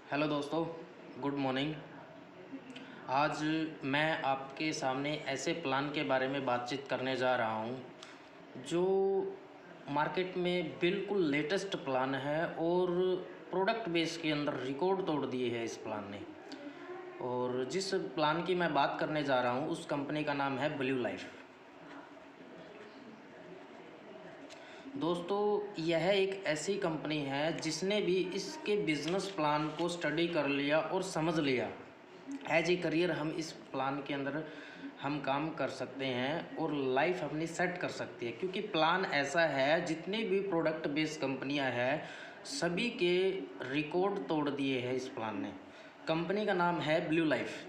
Hello दोस्तों, good morning. आज मैं आपके सामने ऐसे प्लान के बारे में बातचीत करने जा रहा हूँ जो मार्केट में बिल्कुल लेटेस्ट प्लान है और प्रोडक्ट बेस के अंदर रिकॉर्ड तोड़ दिए है इस प्लान ने। और जिस प्लान की मैं बात करने जा रहा हूँ उस कंपनी का नाम है ब्लू लाइफ। दोस्तों, यह एक ऐसी कंपनी है जिसने भी इसके बिज़नेस प्लान को स्टडी कर लिया और समझ लिया। एज ए करियर हम इस प्लान के अंदर हम काम कर सकते हैं और लाइफ अपनी सेट कर सकती है, क्योंकि प्लान ऐसा है जितनी भी प्रोडक्ट बेस्ड कंपनियां हैं सभी के रिकॉर्ड तोड़ दिए हैं इस प्लान ने। कंपनी का नाम है ब्लू लाइफ।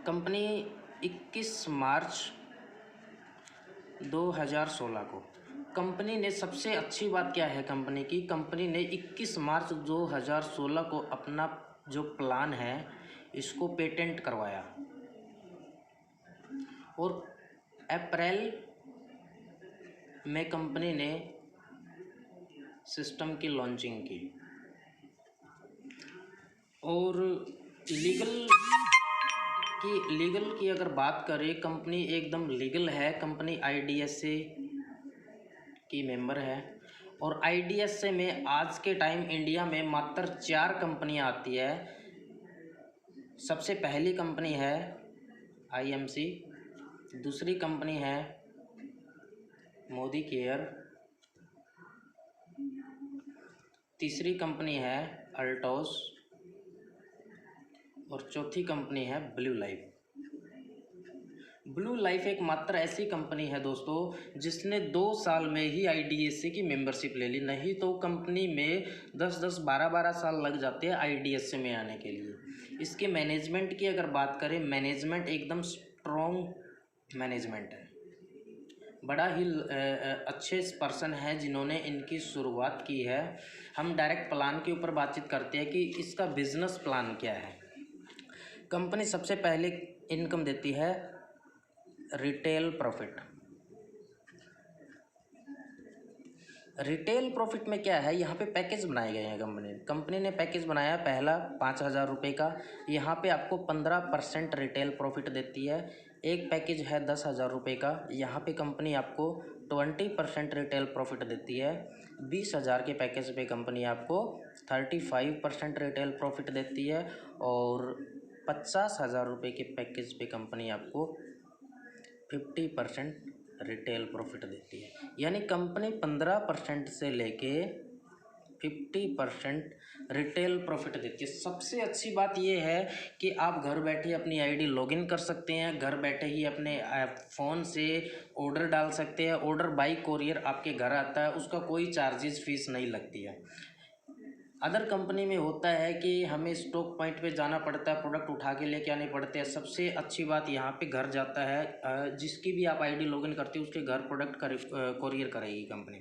कंपनी 21 मार्च 2016 को कंपनी ने, सबसे अच्छी बात क्या है कंपनी ने 21 मार्च 2016 को अपना जो प्लान है इसको पेटेंट करवाया और अप्रैल में कंपनी ने सिस्टम की लॉन्चिंग की। और लीगल की अगर बात करें, कंपनी एकदम लीगल है। कंपनी IDSA की मेंबर है और IDSA में आज के टाइम इंडिया में मात्र 4 कंपनियां आती है। सबसे पहली कंपनी है IMC, दूसरी कंपनी है मोदी केयर, तीसरी कंपनी है अल्टोस और चौथी कंपनी है ब्लू लाइफ। ब्लू लाइफ एक मात्र ऐसी कंपनी है दोस्तों जिसने 2 साल में ही IDSA की मेंबरशिप ले ली। नहीं तो कंपनी में 10-10, 12-12 साल लग जाते हैं IDSA में आने के लिए। इसके मैनेजमेंट की अगर बात करें, मैनेजमेंट एकदम स्ट्रॉन्ग मैनेजमेंट है। बड़ा ही अच्छे पर्सन है जिन्होंने इनकी शुरुआत की है। हम डायरेक्ट प्लान के ऊपर बातचीत करते हैं कि इसका बिजनेस प्लान क्या है। कंपनी सबसे पहले इनकम देती है रिटेल प्रॉफिट। रिटेल प्रॉफिट में क्या है, यहाँ पे पैकेज बनाए गए हैं। कंपनी ने पैकेज बनाया पहला 5,000 रुपये का। यहाँ पे आपको 15% रिटेल प्रॉफिट देती है। एक पैकेज है 10,000 रुपये का, यहाँ पे कंपनी आपको 20% रिटेल प्रॉफिट देती है। 20,000 के पैकेज पे कंपनी आपको 35% रिटेल प्रॉफिट देती है और 50,000 रुपये के पैकेज पे कंपनी आपको 50% रिटेल प्रॉफिट देती है। यानी कंपनी 15% से लेके 50% रिटेल प्रॉफिट देती है। सबसे अच्छी बात यह है कि आप घर बैठे अपनी ID लॉगिन कर सकते हैं, घर बैठे ही अपने फ़ोन से ऑर्डर डाल सकते हैं। ऑर्डर बाय कोरियर आपके घर आता है, उसका कोई चार्जेस फीस नहीं लगती है। अदर कंपनी में होता है कि हमें स्टॉक पॉइंट पे जाना पड़ता है, प्रोडक्ट उठा के लेके आने पड़ते हैं। सबसे अच्छी बात यहाँ पे घर जाता है। जिसकी भी आप ID लॉगिन करते हो उसके घर प्रोडक्ट कोरियर करेगी कंपनी।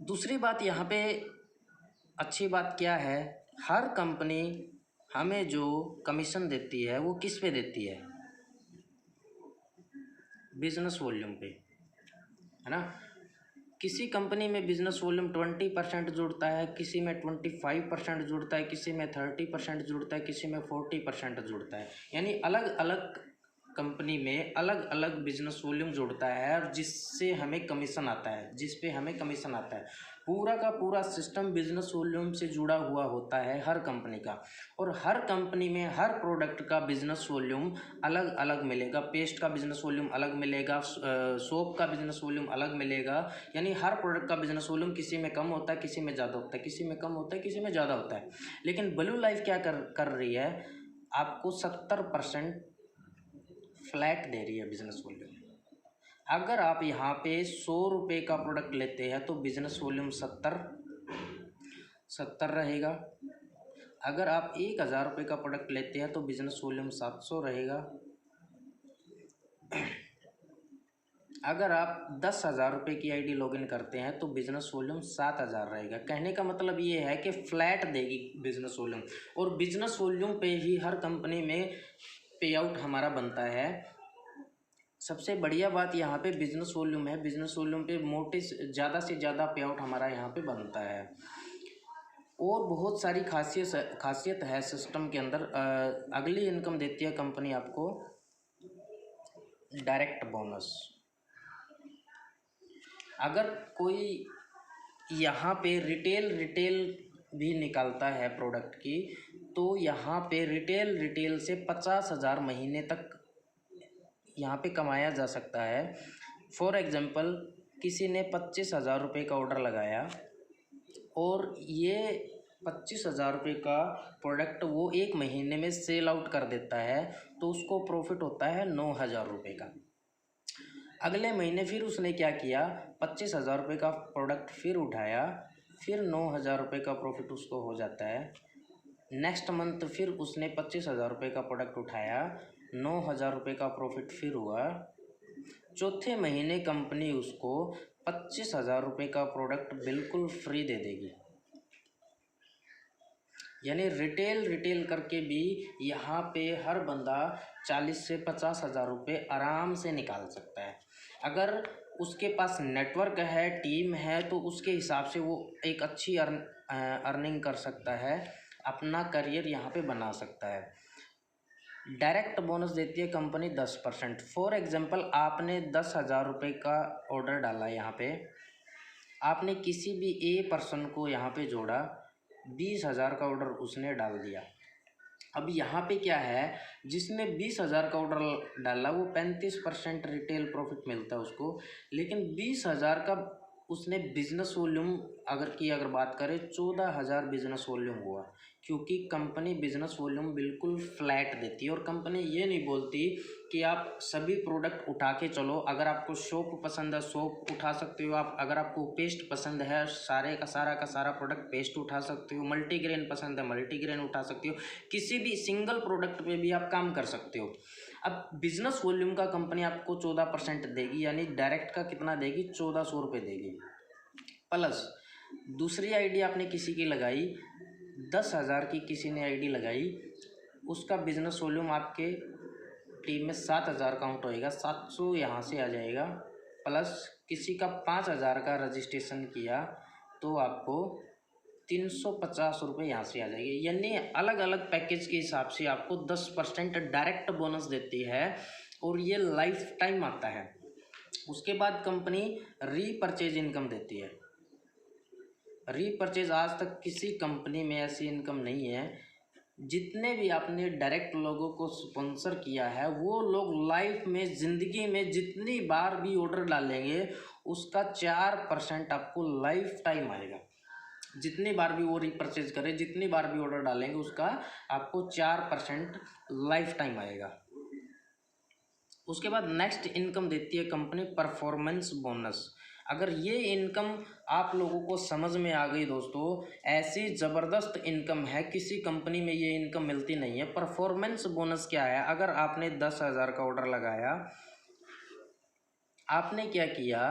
दूसरी बात यहाँ पे अच्छी बात क्या है, हर कंपनी हमें जो कमीशन देती है वो किस पे देती है, बिजनेस वॉल्यूम पे, है ना। किसी कंपनी में बिजनेस वॉल्यूम 20% जुड़ता है, किसी में 25% जुड़ता है, किसी में 30% जुड़ता है, किसी में 40% जुड़ता है। यानी अलग अलग कंपनी में अलग अलग बिजनेस वॉल्यूम जुड़ता है और जिससे हमें कमीशन आता है, जिस पे हमें कमीशन आता है। पूरा का पूरा सिस्टम बिजनेस वॉल्यूम से जुड़ा हुआ होता है हर कंपनी का। और हर कंपनी में हर प्रोडक्ट का बिजनेस वॉल्यूम अलग अलग मिलेगा। पेस्ट का बिजनेस वॉल्यूम अलग मिलेगा, सोप का बिजनेस वॉल्यूम अलग मिलेगा। यानी हर प्रोडक्ट का बिजनेस वॉल्यूम किसी में कम होता है, किसी में ज़्यादा होता है, किसी में कम होता है, किसी में ज़्यादा होता है। लेकिन ब्लू लाइफ क्या कर रही है, आपको 70% फ्लैट दे रही है बिजनेस वॉल्यूम। अगर आप यहाँ पे 100 रुपये का प्रोडक्ट लेते हैं तो बिजनेस वॉल्यूम 70 रहेगा। अगर आप 1,000 रुपये का प्रोडक्ट लेते हैं तो बिजनेस वॉल्यूम 700 रहेगा। अगर आप 10,000 रुपये की ID लॉगिन करते हैं तो बिजनेस वॉल्यूम 7,000 रहेगा। कहने का मतलब ये है कि फ्लैट देगी बिजनेस वॉल्यूम। और बिजनेस वॉल्यूम पे ही हर कंपनी में पे आउट हमारा बनता है। सबसे बढ़िया बात यहाँ पे बिजनेस वॉल्यूम है। बिजनेस वॉल्यूम पे ज़्यादा से ज़्यादा पे आउट हमारा यहाँ पे बनता है। और बहुत सारी खासियत है सिस्टम के अंदर। अगली इनकम देती है कंपनी आपको डायरेक्ट बोनस। अगर कोई यहाँ पे रिटेल भी निकालता है प्रोडक्ट की, तो यहाँ पे रिटेल से 50,000 महीने तक यहाँ पे कमाया जा सकता है। फॉर एग्जांपल किसी ने 25,000 रुपये का ऑर्डर लगाया और ये 25,000 रुपये का प्रोडक्ट वो एक महीने में सेल आउट कर देता है, तो उसको प्रॉफिट होता है 9,000 रुपये का। अगले महीने फिर उसने क्या किया, 25,000 रुपये का प्रोडक्ट फिर उठाया, फिर 9,000 रुपये का प्रॉफिट उसको हो जाता है। नेक्स्ट मंथ फिर उसने 25,000 रुपये का प्रोडक्ट उठाया, 9,000 रुपये का प्रॉफिट फिर हुआ। चौथे महीने कंपनी उसको 25,000 रुपये का प्रोडक्ट बिल्कुल फ्री दे देगी। यानी रिटेल करके भी यहाँ पे हर बंदा 40 से 50,000 रुपये आराम से निकाल सकता है। अगर उसके पास नेटवर्क है, टीम है, तो उसके हिसाब से वो एक अच्छी अर्निंग कर सकता है, अपना करियर यहाँ पे बना सकता है। डायरेक्ट बोनस देती है कंपनी 10%। फॉर एग्जांपल आपने 10,000 रुपये का ऑर्डर डाला, यहाँ पे आपने किसी भी ए पर्सन को यहाँ पे जोड़ा, 20,000 का ऑर्डर उसने डाल दिया। अब यहाँ पे क्या है, जिसने 20,000 का ऑर्डर डाला वो 35% रिटेल प्रॉफिट मिलता है उसको, लेकिन 20,000 का उसने बिजनेस वॉल्यूम अगर बात करें 14,000 बिजनेस वॉल्यूम हुआ, क्योंकि कंपनी बिजनेस वॉल्यूम बिल्कुल फ्लैट देती है। और कंपनी ये नहीं बोलती कि आप सभी प्रोडक्ट उठा के चलो, अगर आपको सोप पसंद है सोप उठा सकते हो आप, अगर आपको पेस्ट पसंद है सारे का सारा प्रोडक्ट पेस्ट उठा सकते हो, मल्टीग्रेन पसंद है मल्टीग्रेन उठा सकते हो, किसी भी सिंगल प्रोडक्ट पे भी आप काम कर सकते हो। अब बिजनेस वॉल्यूम का कंपनी आपको 14% देगी, यानी डायरेक्ट का कितना देगी, 1,400 रुपये देगी। प्लस दूसरी आईडी आपने किसी की लगाई, 10,000 की किसी ने आईडी लगाई, उसका बिजनेस वॉल्यूम आपके टीम में 7,000 काउंट होएगा, 700 यहाँ से आ जाएगा। प्लस किसी का 5,000 का रजिस्ट्रेशन किया तो आपको 350 रुपये यहाँ से आ जाएगी। यानी अलग अलग पैकेज के हिसाब से आपको 10% डायरेक्ट बोनस देती है और ये लाइफ टाइम आता है। उसके बाद कंपनी रीपरचेज इनकम देती है। रीपरचेज आज तक किसी कंपनी में ऐसी इनकम नहीं है। जितने भी आपने डायरेक्ट लोगों को स्पॉन्सर किया है, वो लोग लाइफ में ज़िंदगी में जितनी बार भी ऑर्डर डालेंगे उसका 4% आपको लाइफ टाइम आएगा। जितनी बार भी वो रीपरचेज करें, जितनी बार भी ऑर्डर डालेंगे उसका आपको 4% लाइफ टाइम आएगा। उसके बाद नेक्स्ट इनकम देती है कंपनी परफॉर्मेंस बोनस। अगर ये इनकम आप लोगों को समझ में आ गई दोस्तों, ऐसी ज़बरदस्त इनकम है, किसी कंपनी में ये इनकम मिलती नहीं है। परफॉर्मेंस बोनस क्या है, अगर आपने 10,000 का ऑर्डर लगाया, आपने क्या किया,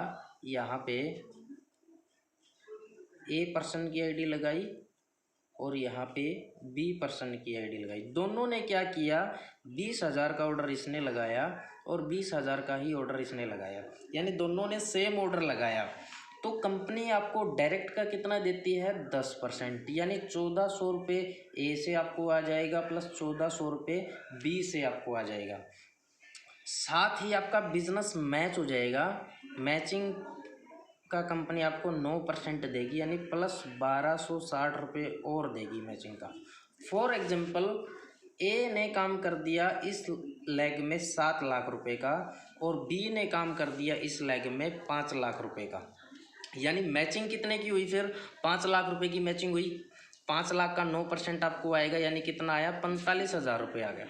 यहाँ पे ए पर्सन की आईडी लगाई और यहाँ पे बी पर्सन की आईडी लगाई। दोनों ने क्या किया, 20,000 का ऑर्डर इसने लगाया और 20,000 का ही ऑर्डर इसने लगाया, यानी दोनों ने सेम ऑर्डर लगाया। तो कंपनी आपको डायरेक्ट का कितना देती है, 10%, यानी 1,400 रुपये ए से आपको आ जाएगा, प्लस 1,400 रुपये बी से आपको आ जाएगा। साथ ही आपका बिजनेस मैच हो जाएगा, मैचिंग का कंपनी आपको 9% देगी, यानी प्लस 1,260 रुपये और देगी मैचिंग का। फॉर एग्जांपल ए ने काम कर दिया इस लेग में 7 लाख रुपए का और बी ने काम कर दिया इस लेग में 5 लाख रुपए का, यानी मैचिंग कितने की हुई, फिर 5 लाख रुपए की मैचिंग हुई। 5 लाख का 9% आपको आएगा, यानी कितना आया, 45,000 रुपये आ गया।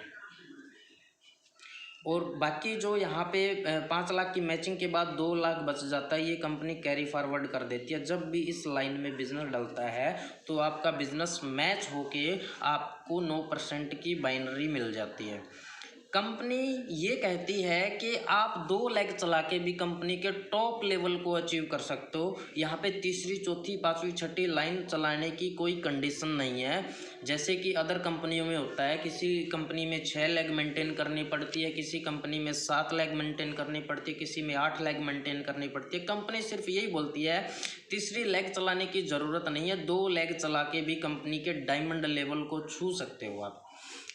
और बाकी जो यहाँ पे 5 लाख की मैचिंग के बाद 2 लाख बच जाता है, ये कंपनी कैरी फॉरवर्ड कर देती है। जब भी इस लाइन में बिजनेस डलता है तो आपका बिजनेस मैच होके आपको 9% की बाइनरी मिल जाती है। कंपनी ये कहती है कि आप 2 लाख चला के भी कंपनी के टॉप लेवल को अचीव कर सकते हो। यहाँ पे तीसरी, चौथी, पाँचवीं, छठी लाइन चलाने की कोई कंडीशन नहीं है, जैसे कि अदर कंपनियों में होता है। किसी कंपनी में 6 लाख मेंटेन करनी पड़ती है, किसी कंपनी में 7 लाख मेंटेन करनी पड़ती है, किसी में 8 लाख मेंटेन करनी पड़ती है। कंपनी सिर्फ यही बोलती है तीसरी लाख चलाने की ज़रूरत नहीं है, 2 लाख चला के भी कंपनी के डायमंड लेवल को छू सकते हो आप।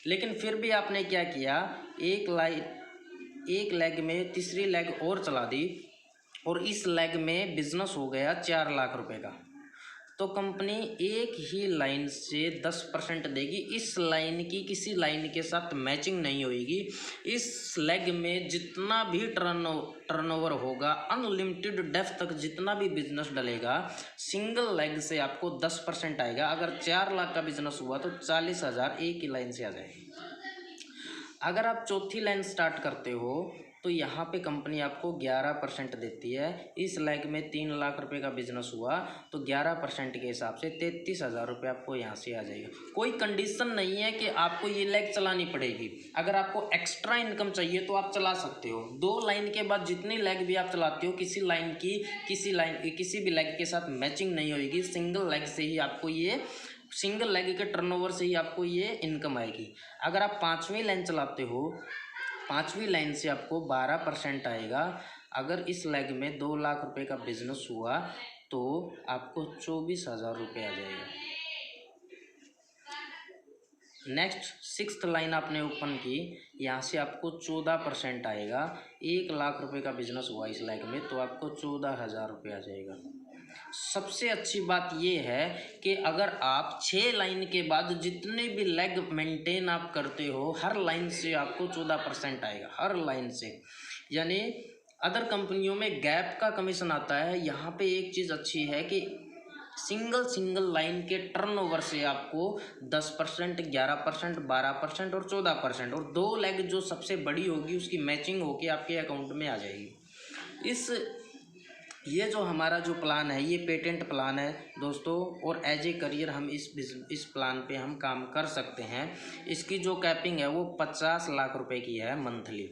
लेकिन फिर भी आपने क्या किया, एक लेग में तीसरी लेग और चला दी और इस लेग में बिजनेस हो गया 4 लाख रुपए का। तो कंपनी एक ही लाइन से 10% देगी। इस लाइन की किसी लाइन के साथ मैचिंग नहीं होगी। इस लेग में जितना भी टर्नओवर होगा, अनलिमिटेड डेप्थ तक जितना भी बिजनेस डलेगा, सिंगल लेग से आपको 10% आएगा। अगर 4 लाख का बिजनेस हुआ तो 40,000 एक ही लाइन से आ जाएगी। अगर आप चौथी लाइन स्टार्ट करते हो तो यहाँ पे कंपनी आपको 11% देती है। इस लेग में 3 लाख रुपए का बिजनेस हुआ तो 11% के हिसाब से 33,000 रुपये आपको यहाँ से आ जाएगा। कोई कंडीशन नहीं है कि आपको ये लेग चलानी पड़ेगी। अगर आपको एक्स्ट्रा इनकम चाहिए तो आप चला सकते हो। 2 लाइन के बाद जितनी लेग भी आप चलाते हो, किसी भी लेग के साथ मैचिंग नहीं होगी। सिंगल लेग से ही आपको ये सिंगल लेग के टर्नओवर से ही आपको ये इनकम आएगी। अगर आप 5वीं लाइन चलाते हो, 5वीं लाइन से आपको 12% आएगा। अगर इस लेग में 2 लाख रुपए का बिजनेस हुआ तो आपको 24,000 रुपये आ जाएगा। नेक्स्ट 6th लाइन आपने ओपन की, यहाँ से आपको 14% आएगा। 1 लाख रुपए का बिजनेस हुआ इस लेग में तो आपको 14,000 रुपये आ जाएगा। सबसे अच्छी बात ये है कि अगर आप 6 लाइन के बाद जितने भी लेग मेंटेन आप करते हो, हर लाइन से आपको 14% आएगा, हर लाइन से। यानी अदर कंपनियों में गैप का कमीशन आता है, यहाँ पे एक चीज़ अच्छी है कि सिंगल लाइन के टर्नओवर से आपको 10%, 11%, 12% और 14% और 2 लेग जो सबसे बड़ी होगी उसकी मैचिंग होके आपके अकाउंट में आ जाएगी। ये जो हमारा जो प्लान है ये पेटेंट प्लान है दोस्तों, और एज ए करियर हम इस प्लान पे हम काम कर सकते हैं। इसकी जो कैपिंग है वो 50 लाख रुपए की है मंथली,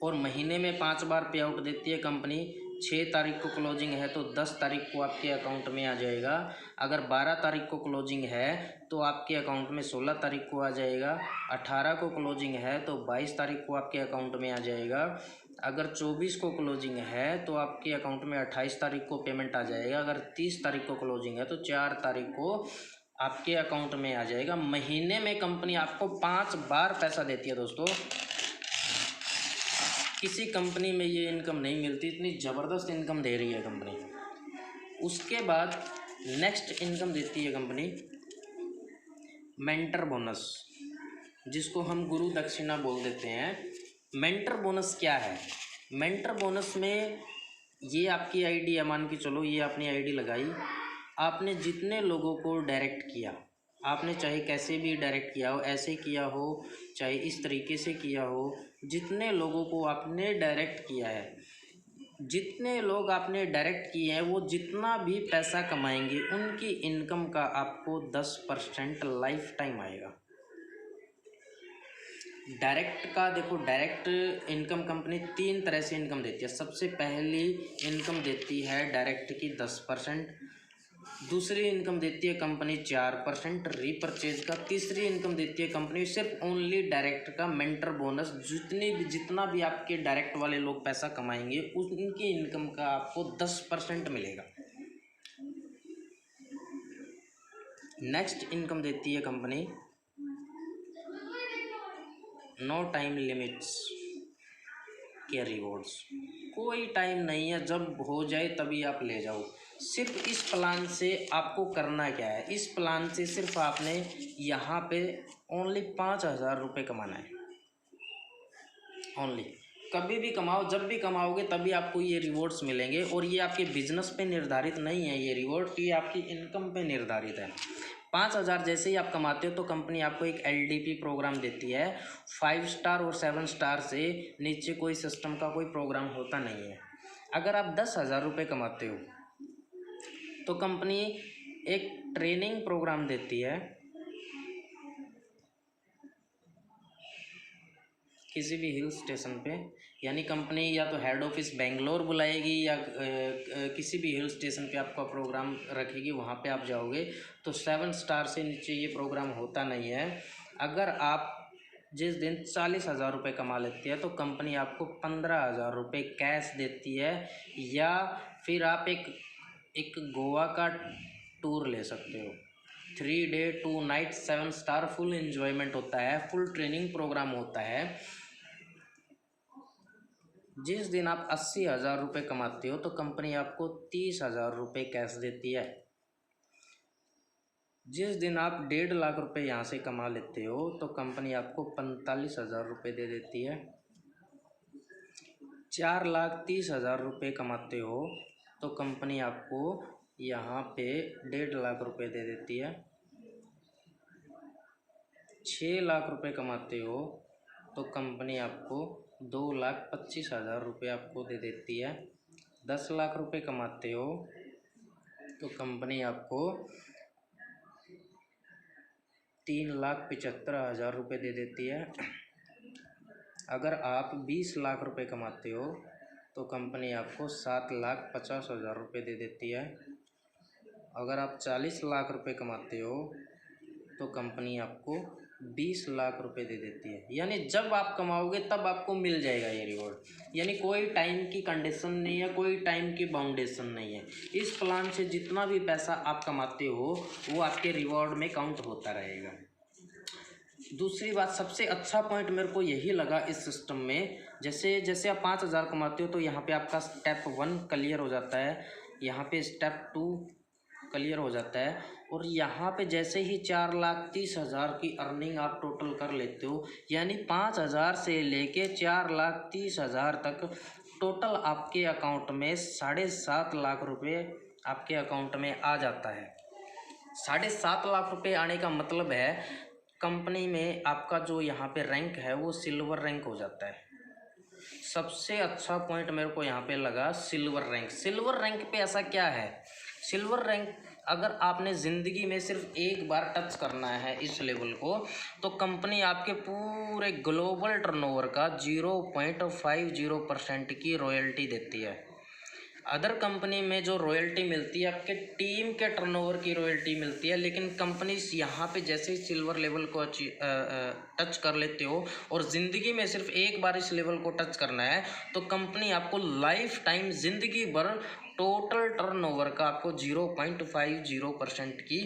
और महीने में 5 बार पे आउट देती है कंपनी। 6 तारीख को क्लोजिंग है तो 10 तारीख को आपके अकाउंट में आ जाएगा। अगर 12 तारीख को क्लोजिंग है तो आपके अकाउंट में 16 तारीख को आ जाएगा। 18 को क्लोजिंग है तो 22 तारीख को आपके अकाउंट में आ जाएगा। अगर 24 को क्लोजिंग है तो आपके अकाउंट में 28 तारीख को पेमेंट आ जाएगा। अगर 30 तारीख को क्लोजिंग है तो 4 तारीख को आपके अकाउंट में आ जाएगा। महीने में कंपनी आपको 5 बार पैसा देती है दोस्तों। किसी कंपनी में ये इनकम नहीं मिलती, इतनी ज़बरदस्त इनकम दे रही है कंपनी। उसके बाद नेक्स्ट इनकम देती है कंपनी मेंटर बोनस, जिसको हम गुरु दक्षिणा बोल देते हैं। मेंटर बोनस क्या है? मेंटर बोनस में ये आपकी आईडी है, मान के चलो ये आपने आईडी लगाई, आपने जितने लोगों को डायरेक्ट किया, आपने चाहे कैसे भी डायरेक्ट किया हो, ऐसे किया हो चाहे इस तरीके से किया हो, जितने लोगों को आपने डायरेक्ट किया है, जितने लोग आपने डायरेक्ट किए हैं, वो जितना भी पैसा कमाएंगे उनकी इनकम का आपको 10% लाइफ टाइम आएगा। डायरेक्ट का देखो, डायरेक्ट इनकम कंपनी 3 तरह से इनकम देती है। सबसे पहली इनकम देती है डायरेक्ट की 10%, दूसरी इनकम देती है कंपनी 4% रीपरचेज का, तीसरी इनकम देती है कंपनी सिर्फ ओनली डायरेक्ट का मेंटर बोनस। जितना भी आपके डायरेक्ट वाले लोग पैसा कमाएंगे उनकी इनकम का आपको 10% मिलेगा। नेक्स्ट इनकम देती है कंपनी नो टाइम लिमिट्स के रिवॉर्ड्स। कोई टाइम नहीं है, जब हो जाए तभी आप ले जाओ। सिर्फ इस प्लान से आपको करना क्या है, इस प्लान से सिर्फ आपने यहाँ पे ओनली 5,000 रुपये कमाना है। ओनली कभी भी कमाओ, जब भी कमाओगे तभी आपको ये रिवॉर्ड्स मिलेंगे। और ये आपके बिजनेस पे निर्धारित नहीं है, ये रिवॉर्ड ये आपकी इनकम पे निर्धारित है। 5,000 जैसे ही आप कमाते हो तो कंपनी आपको एक LDP प्रोग्राम देती है। 5 स्टार और 7 स्टार से नीचे कोई सिस्टम का कोई प्रोग्राम होता नहीं है। अगर आप 10,000 रुपये कमाते हो तो कंपनी एक ट्रेनिंग प्रोग्राम देती है। किसी भी हिल स्टेशन पे, यानी कंपनी या तो हेड ऑफिस बेंगलोर बुलाएगी या किसी भी हिल स्टेशन पे आपका प्रोग्राम रखेगी, वहाँ पे आप जाओगे तो 7 स्टार से नीचे ये प्रोग्राम होता नहीं है। अगर आप जिस दिन 40,000 रुपये कमा लेती है तो कंपनी आपको 15,000 रुपये कैश देती है, या फिर आप एक गोवा का टूर ले सकते हो। 3 day 2 night 7 star full enjoyment होता है, फुल ट्रेनिंग प्रोग्राम होता है। जिस दिन आप 80,000 रुपये कमाते हो तो कंपनी आपको 30,000 रुपये कैश देती है। जिस दिन आप 1.5 लाख रुपये यहाँ से कमा लेते हो तो कंपनी आपको 45,000 रुपये दे देती है। 4,30,000 रुपये कमाते हो तो कंपनी आपको यहाँ पे 1.5 लाख रुपये दे देती है। 6 लाख रुपये कमाते हो तो कंपनी आपको 2,25,000 रुपये आपको दे देती है। 10 लाख रुपये कमाते हो तो कंपनी आपको 3,75,000 रुपये दे देती है। अगर आप 20 लाख रुपये कमाते हो तो कंपनी आपको 7,50,000 रुपये दे देती है। अगर आप 40 लाख रुपये कमाते हो तो कंपनी आपको 20 लाख रुपए दे देती है। यानी जब आप कमाओगे तब आपको मिल जाएगा ये रिवॉर्ड, यानी कोई टाइम की कंडीशन नहीं है, कोई टाइम की बाउंडेशन नहीं है। इस प्लान से जितना भी पैसा आप कमाते हो वो आपके रिवॉर्ड में काउंट होता रहेगा। दूसरी बात, सबसे अच्छा पॉइंट मेरे को यही लगा इस सिस्टम में, जैसे जैसे आप 5,000 कमाते हो तो यहाँ पे आपका स्टेप 1 क्लियर हो जाता है, यहाँ पे स्टेप 2 क्लियर हो जाता है, और यहाँ पे जैसे ही 4,30,000 की अर्निंग आप टोटल कर लेते हो, यानी 5,000 से लेके 4,30,000 तक टोटल आपके अकाउंट में 7.5 लाख रुपए आपके अकाउंट में आ जाता है। 7.5 लाख रुपए आने का मतलब है कंपनी में आपका जो यहाँ पे रैंक है वो सिल्वर रैंक हो जाता है। सबसे अच्छा पॉइंट मेरे को यहाँ पे लगा सिल्वर रैंक। सिल्वर रैंक पे ऐसा क्या है, सिल्वर रैंक अगर आपने ज़िंदगी में सिर्फ एक बार टच करना है इस लेवल को, तो कंपनी आपके पूरे ग्लोबल टर्नओवर का 0.50% की रॉयल्टी देती है। अदर कंपनी में जो रॉयल्टी मिलती है आपके टीम के टर्नओवर की रॉयल्टी मिलती है, लेकिन कंपनीज यहाँ पे जैसे ही सिल्वर लेवल को टच कर लेते हो और ज़िंदगी में सिर्फ एक बार इस लेवल को टच करना है तो कंपनी आपको लाइफ टाइम ज़िंदगी भर टोटल टर्नओवर का आपको 0.50% की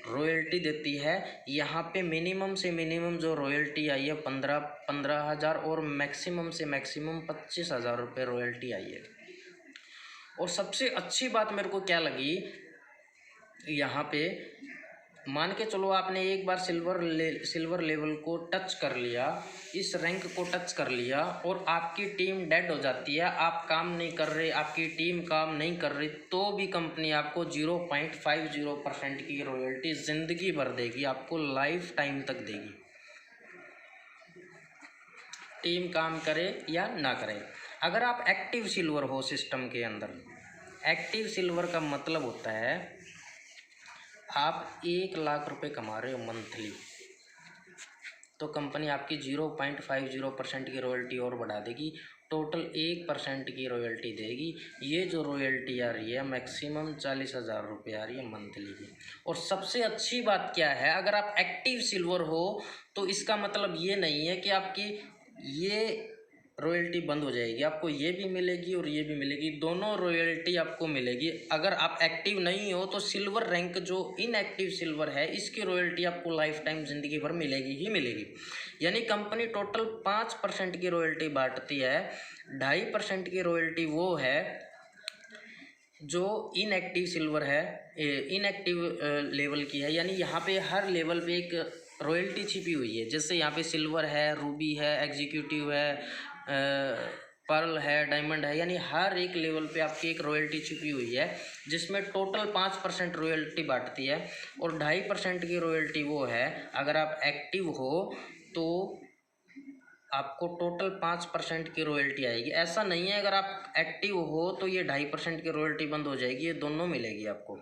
रॉयल्टी देती है। यहाँ पे मिनिमम से मिनिमम जो रॉयल्टी आई है 15,000 और मैक्सिमम से मैक्सिमम 25,000 रुपये रॉयल्टी आई है। और सबसे अच्छी बात मेरे को क्या लगी, यहाँ पे मान के चलो आपने एक बार सिल्वर लेवल को टच कर लिया, इस रैंक को टच कर लिया और आपकी टीम डेड हो जाती है, आप काम नहीं कर रहे, आपकी टीम काम नहीं कर रही, तो भी कंपनी आपको 0.50% की रॉयल्टी ज़िंदगी भर देगी, आपको लाइफ टाइम तक देगी, टीम काम करे या ना करे। अगर आप एक्टिव सिल्वर हो सिस्टम के अंदर, एक्टिव सिल्वर का मतलब होता है आप 1 लाख रुपए कमा रहे हो मंथली, तो कंपनी आपकी 0.50% की रॉयल्टी और बढ़ा देगी, टोटल 1% की रॉयल्टी देगी। ये जो रॉयल्टी आ रही है मैक्सिमम 40,000 रुपये आ रही है मंथली की। और सबसे अच्छी बात क्या है, अगर आप एक्टिव सिल्वर हो तो इसका मतलब ये नहीं है कि आपकी ये रॉयल्टी बंद हो जाएगी, आपको ये भी मिलेगी और ये भी मिलेगी, दोनों रॉयल्टी आपको मिलेगी। अगर आप एक्टिव नहीं हो तो सिल्वर रैंक जो इनएक्टिव सिल्वर है इसकी रॉयल्टी आपको लाइफ टाइम ज़िंदगी भर मिलेगी ही मिलेगी। यानी कंपनी टोटल 5% की रॉयल्टी बांटती है, 2.5% की रॉयल्टी वो है जो इनएक्टिव सिल्वर है, इनएक्टिव लेवल की है। यानी यहाँ पे हर लेवल पे एक रॉयल्टी छिपी हुई है, जैसे यहाँ पे सिल्वर है, रूबी है, एग्जीक्यूटिव है, पर्ल है, डायमंड है, यानी हर एक लेवल पे आपकी एक रॉयल्टी छिपी हुई है जिसमें टोटल 5% रॉयल्टी बांटती है। और 2.5% की रॉयल्टी वो है अगर आप एक्टिव हो तो आपको टोटल 5% की रॉयल्टी आएगी। ऐसा नहीं है अगर आप एक्टिव हो तो ये 2.5% की रॉयल्टी बंद हो जाएगी, ये दोनों मिलेगी आपको।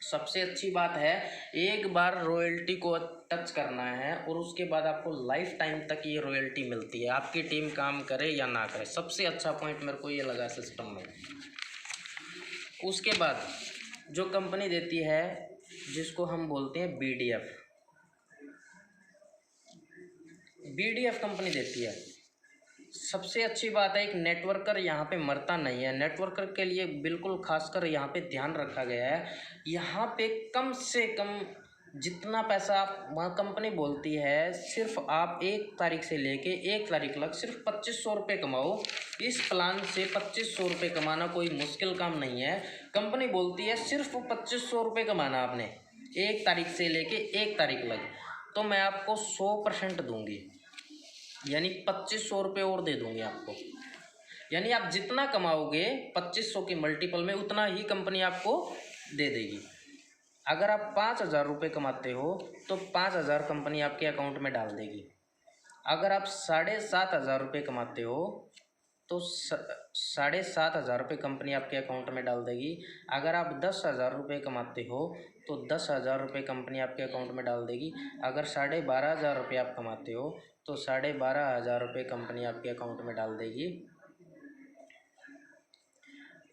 सबसे अच्छी बात है, एक बार रॉयल्टी को टच करना है और उसके बाद आपको लाइफ टाइम तक ये रॉयल्टी मिलती है, आपकी टीम काम करे या ना करे। सबसे अच्छा पॉइंट मेरे को ये लगा सिस्टम में। उसके बाद जो कंपनी देती है जिसको हम बोलते हैं बीडीएफ, बीडीएफ कंपनी देती है। सबसे अच्छी बात है, एक नेटवर्कर यहाँ पे मरता नहीं है। नेटवर्कर के लिए बिल्कुल खासकर यहाँ पे ध्यान रखा गया है। यहाँ पे कम से कम जितना पैसा आप, वहाँ कंपनी बोलती है सिर्फ आप 1 तारीख से लेके 1 तारीख तक सिर्फ 2500 रुपये कमाओ। इस प्लान से 2500 रुपये कमाना कोई मुश्किल काम नहीं है। कंपनी बोलती है सिर्फ 2500 रुपये कमाना आपने 1 तारीख से लेके 1 तारीख तक, तो मैं आपको 100% दूंगी, यानी 2500 रुपये और दे दूंगी आपको। यानी आप जितना कमाओगे 2500 के मल्टीपल में उतना ही कंपनी आपको दे देगी। अगर आप 5000 रुपये कमाते हो तो 5000 कंपनी आपके अकाउंट में डाल देगी। अगर आप 7500 रुपये कमाते हो तो 7500 रुपये कंपनी आपके अकाउंट में डाल देगी। अगर आप 10,000 रुपये कमाते हो तो 10,000 रुपये कंपनी आपके अकाउंट में डाल देगी। अगर 12,500 रुपये आप कमाते हो तो 12,500 रुपये कंपनी आपके अकाउंट में डाल देगी।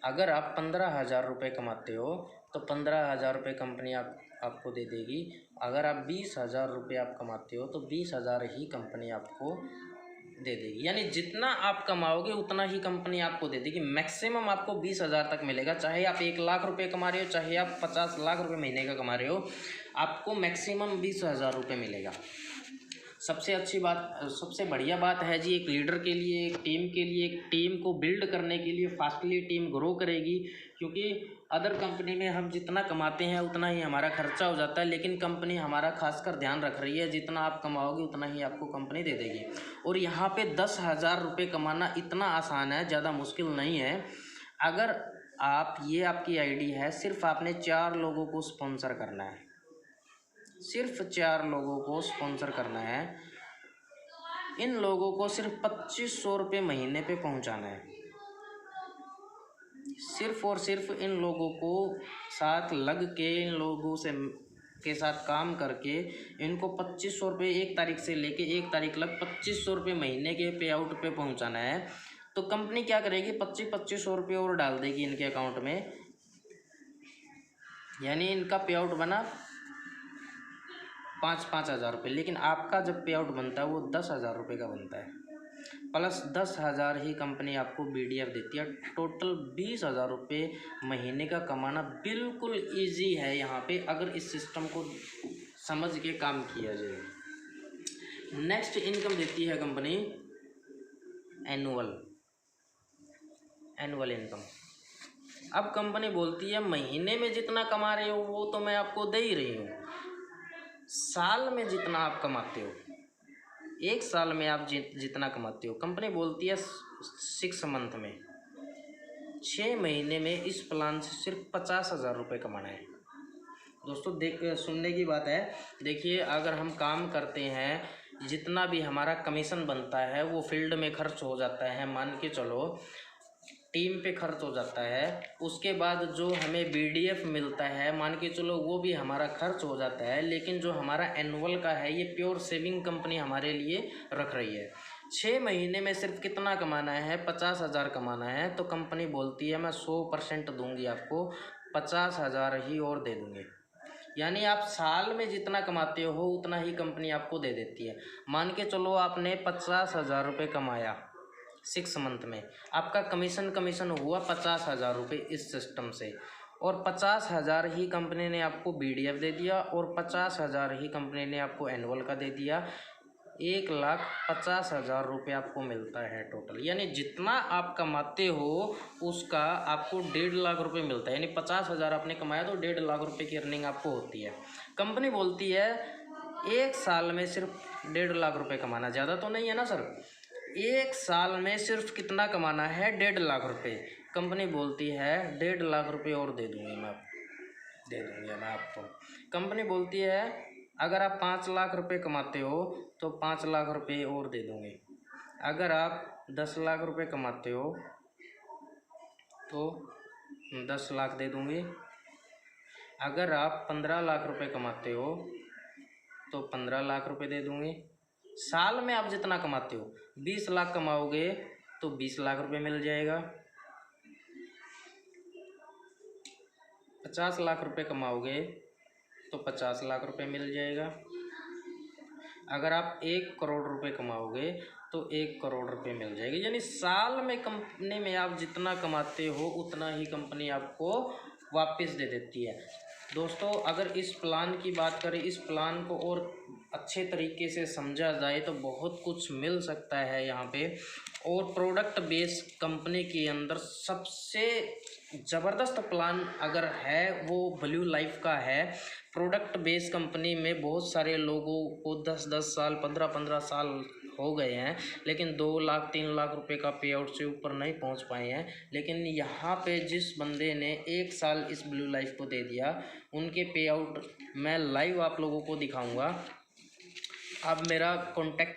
अगर आप 15,000 रुपये कमाते हो तो 15,000 रुपये कंपनी आपको दे देगी। अगर आप 20,000 रुपये आप कमाते हो तो 20,000 ही कंपनी आपको दे देगी। यानी जितना आप कमाओगे उतना ही कंपनी आपको दे देगी। मैक्सिमम आपको 20,000 तक मिलेगा। चाहे आप 1,00,000 रुपये कमा रहे हो, चाहे आप 50 लाख रुपये महीने का कमा रहे हो, आपको मैक्सिमम 20,000 रुपये मिलेगा। सबसे अच्छी बात, सबसे बढ़िया बात है जी, एक लीडर के लिए, एक टीम के लिए, एक टीम को बिल्ड करने के लिए फास्टली टीम ग्रो करेगी। क्योंकि अदर कंपनी में हम जितना कमाते हैं उतना ही हमारा खर्चा हो जाता है, लेकिन कंपनी हमारा खासकर ध्यान रख रही है, जितना आप कमाओगे उतना ही आपको कंपनी दे देगी। और यहाँ पे 10,000 रुपये कमाना इतना आसान है, ज़्यादा मुश्किल नहीं है। अगर आप, ये आपकी आईडी है, सिर्फ आपने 4 लोगों को स्पॉन्सर करना है, सिर्फ 4 लोगों को स्पॉन्सर करना है। इन लोगों को सिर्फ 2500 रुपये महीने पे पहुंचाना है। सिर्फ और सिर्फ इन लोगों को साथ लग के, इन लोगों से के साथ काम करके इनको 2500 रुपये 1 तारीख से लेके 1 तारीख तक 2500 रुपये महीने के पे आउट पे पहुँचाना है। तो कंपनी क्या करेगी, 2500 रुपये और डाल देगी इनके अकाउंट में। यानी इनका पे आउट बना 5,000 रुपये, लेकिन आपका जब पे आउट बनता है वो 10,000 रुपये का बनता है। प्लस 10,000 ही कंपनी आपको बीडीएफ देती है। टोटल 20,000 रुपये महीने का कमाना बिल्कुल इजी है यहाँ पे, अगर इस सिस्टम को समझ के काम किया जाए। नेक्स्ट इनकम देती है कंपनी एनुअल इनकम। अब कंपनी बोलती है महीने में जितना कमा रहे हो वो तो मैं आपको दे ही रही हूँ, साल में जितना आप कमाते हो, 1 साल में आप जितना कमाते हो, कंपनी बोलती है 6 मंथ में, 6 महीने में इस प्लान से सिर्फ 50,000 रुपये कमाना है। दोस्तों सुनने की बात है। देखिए, अगर हम काम करते हैं, जितना भी हमारा कमीशन बनता है वो फील्ड में खर्च हो जाता है, मान के चलो टीम पे खर्च हो जाता है। उसके बाद जो हमें बीडीएफ मिलता है, मान के चलो वो भी हमारा खर्च हो जाता है। लेकिन जो हमारा एनुअल का है, ये प्योर सेविंग कंपनी हमारे लिए रख रही है। 6 महीने में सिर्फ कितना कमाना है, 50,000 कमाना है। तो कंपनी बोलती है मैं 100% दूंगी आपको, 50,000 ही और दे दूँगी। यानी आप साल में जितना कमाते हो उतना ही कंपनी आपको दे देती है। मान के चलो आपने 50,000 रुपये कमाया 6 मंथ में, आपका कमीशन हुआ 50,000 रुपये इस सिस्टम से, और 50,000 ही कंपनी ने आपको बीडीएफ दे दिया, और 50,000 ही कंपनी ने आपको एनुअल का दे दिया। 1,50,000 रुपये आपको मिलता है टोटल। यानी जितना आप कमाते हो उसका आपको 1.5 लाख रुपये मिलता है। यानी 50,000 आपने कमाया तो 1.5 लाख रुपये की अर्निंग आपको होती है। कंपनी बोलती है 1 साल में सिर्फ 1.5 लाख रुपये कमाना, ज़्यादा तो नहीं है ना सर। 1 साल में सिर्फ कितना कमाना है, 1.5 लाख रुपये। कंपनी बोलती है 1.5 लाख रुपये और दे दूँगी मैं आपको। कंपनी बोलती है अगर आप 5 लाख रुपये कमाते हो तो 5 लाख रुपये और दे दूँगी। अगर आप 10 लाख रुपये कमाते हो तो 10 लाख दे दूँगी। अगर आप 15 लाख रुपए कमाते हो तो 15 लाख रुपए दे दूंगे। साल में आप जितना कमाते हो, 20 लाख कमाओगे तो 20 लाख रुपए मिल जाएगा। 50 लाख रुपए कमाओगे तो 50 लाख रुपए मिल जाएगा। अगर आप 1 करोड़ रुपए कमाओगे तो 1 करोड़ रुपए मिल जाएगी। यानी साल में कंपनी में आप जितना कमाते हो उतना ही कंपनी आपको वापस दे देती है। दोस्तों, अगर इस प्लान की बात करें, इस प्लान को और अच्छे तरीके से समझा जाए तो बहुत कुछ मिल सकता है यहाँ पे। और प्रोडक्ट बेस कंपनी के अंदर सबसे ज़बरदस्त प्लान अगर है वो ब्लू लाइफ का है। प्रोडक्ट बेस कंपनी में बहुत सारे लोगों को 10-10 साल 15-15 साल हो गए हैं, लेकिन 2 लाख 3 लाख रुपए का पे आउट से ऊपर नहीं पहुंच पाए हैं। लेकिन यहाँ पे जिस बंदे ने 1 साल इस ब्लू लाइफ को दे दिया, उनके पे आउट मैं लाइव आप लोगों को दिखाऊंगा। अब मेरा कॉन्टैक्ट